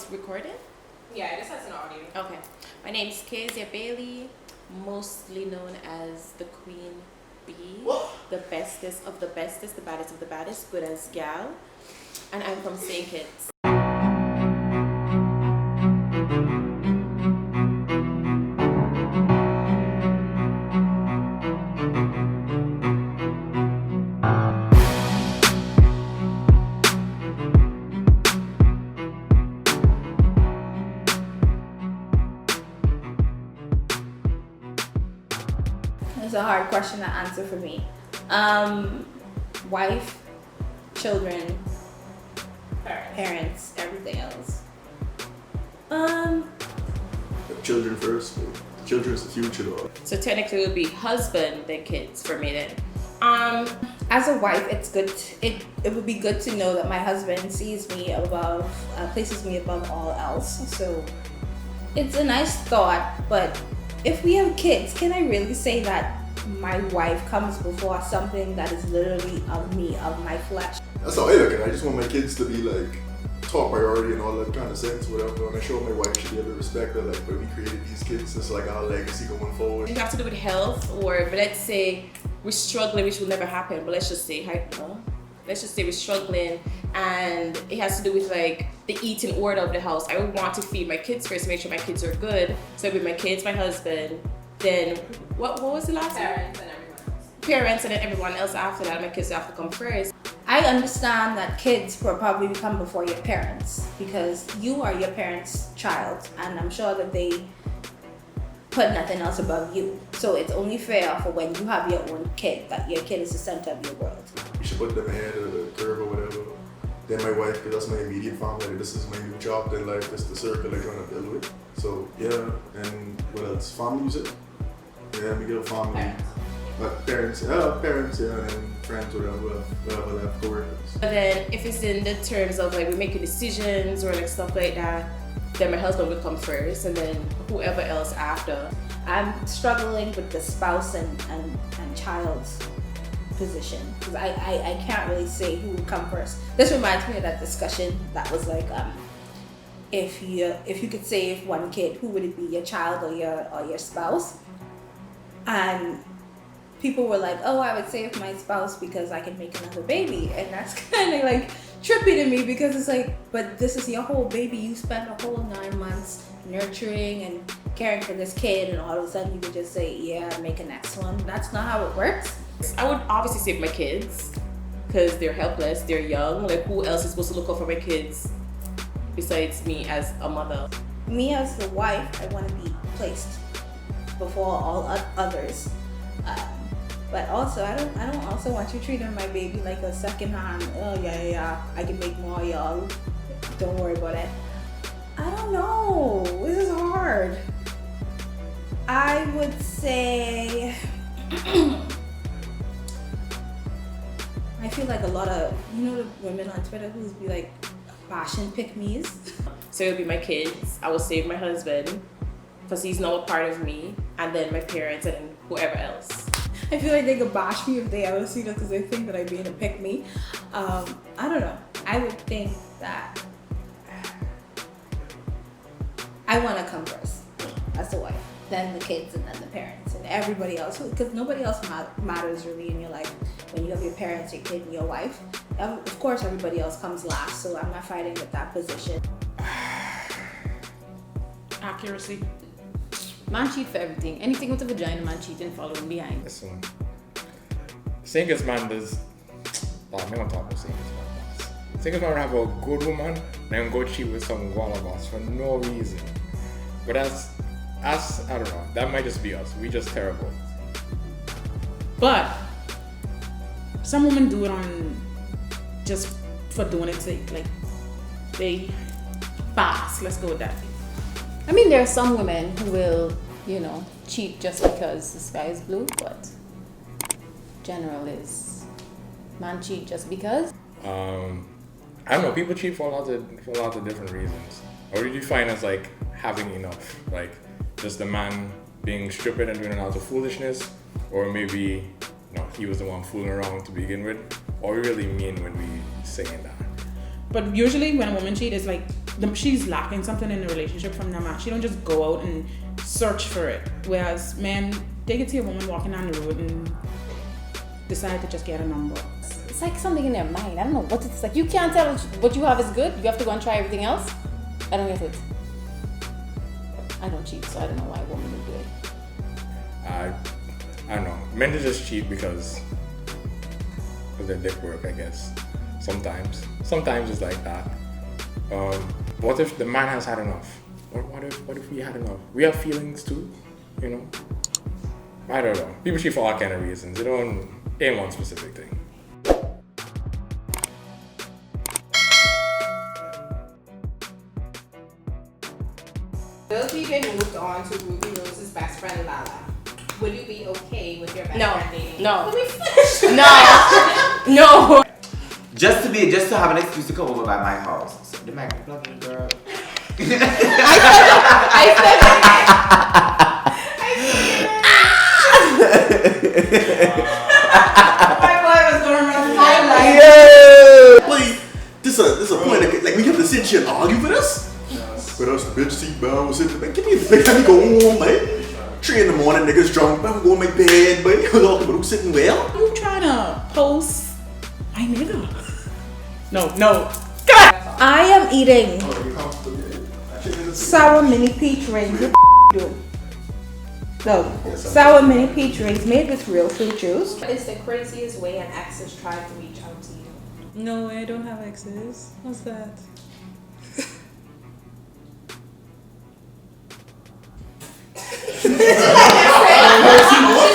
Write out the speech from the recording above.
recorded? Yeah, it just has an audio. Okay. My name's Kezia Bailey, mostly known as the Queen Bee, the bestest of the bestest, the baddest of the baddest, good as gal. And I'm from St. Kitts. It's a hard question to answer for me. Wife, children, parents, everything else. Children first. Children's the future, though. So technically it would be husband then kids for me then. As a wife, it's good. It would be good to know that my husband sees me above, places me above all else. So it's a nice thought. But if we have kids, can I really say that my wife comes before something that is literally of me, of my flesh? That's how I look at it. I just want my kids to be like top priority and all that kind of sense, whatever. And I show my wife should be able to respect that, like, when we created these kids, it's like our legacy going forward. It has to do with health, or but let's say we're struggling, which will never happen, but let's just say we're struggling and it has to do with like the eating order of the house. I would want to feed my kids first, make sure my kids are good. So with my kids, my husband, then what was the last Parents and everyone else. Parents, and then everyone else after that. My kids have to come first. I understand that kids will probably come before your parents because you are your parents' child, and I'm sure that they put nothing else above you. So it's only fair for when you have your own kid that your kid is the center of your world. You should put them ahead of the curve or whatever. Then my wife, because that's my immediate family, this is my new job in life, this is the circle I'm trying to build with. So yeah, and what else? Family music? Yeah, we get a family. Parents, and then friends, whatever left, co-workers. But then if it's in the terms of like we're making decisions or like stuff like that, then my husband would come first and then whoever else after. I'm struggling with the spouse and child's position because I can't really say who would come first. This reminds me of that discussion that was like, if you could save one kid, who would it be, your child or your spouse? And people were like, oh, I would save my spouse because I can make another baby. And that's kind of like trippy to me because it's like, but this is your whole baby. You spent a whole 9 months nurturing and caring for this kid, and all of a sudden you could just say, yeah, make a next one. That's not how it works. I would obviously save my kids because they're helpless, they're young. Like, who else is supposed to look out for my kids besides me as a mother? Me as the wife, I want to be placed before all others. But also, I don't also want you treating my baby like a second hand. Oh yeah, I can make more, y'all. Don't worry about it. I don't know. This is hard. I would say I feel like a lot of, the women on Twitter who's be like fashion pick-me's. So it would be my kids. I would save my husband because he's now a part of me, and then my parents and then whoever else. I feel like they could bash me if they ever see that because they think that I'm being a pick-me. I don't know. I would think that I want to come first as the wife, then the kids, and then the parents, and everybody else. Because nobody else matters really in your life. When you have your parents, your kid, and your wife, of course everybody else comes last. So I'm not fighting with that position. Accuracy. Man cheat for everything. Anything with a vagina, man cheating, following behind. Listen, singers man does. Oh, I'm not talking about singers man. Singers man have a good woman, then go cheat with some wallabas for no reason. But that's us. I don't know. That might just be us. We just terrible. But some women do it on just for doing its sake. Like they fast. Let's go with that. I mean, there are some women who will, cheat just because the sky is blue, but general is man cheat just because. I don't know. People cheat for lots of different reasons. Or do you find as like having enough, like just the man being stupid and doing a lot of foolishness, or maybe he was the one fooling around to begin with, or we really mean when we saying that? But usually when a woman cheats, it's like she's lacking something in the relationship from the man. She don't just go out and search for it. Whereas men, they could see a woman walking down the road and decide to just get a number. It's like something in their mind. I don't know what it's like. You can't tell what you have is good. You have to go and try everything else. I don't get it. I don't cheat, so I don't know why a woman would do it. I don't know. Men just cheat because their dick work, I guess. Sometimes it's like that. What if the man has had enough? What if we had enough? We have feelings too, you know. I don't know. People cheat for all kind of reasons. It ain't one specific thing. Lil BJ moved on to Ruby Rose's best friend Lala. Would you be okay with your best No. friend dating? No. No. Just to have an excuse to come over by my house. So the mic plug in, girl. Like, this a point like we have to sit here and argue for this? With us bitch seat bound, sitting back. Give me the big time go on, man. 3 in the morning, niggas drunk, man. We go make bed, man. We're talking about who's sitting well. You trying to post my nigga? No. I am eating sour mini peach rings. What the do? No, sour mini peach rings made with real fruit juice. What is the craziest way an ex has tried to reach out to you? No, I don't have exes. What's that?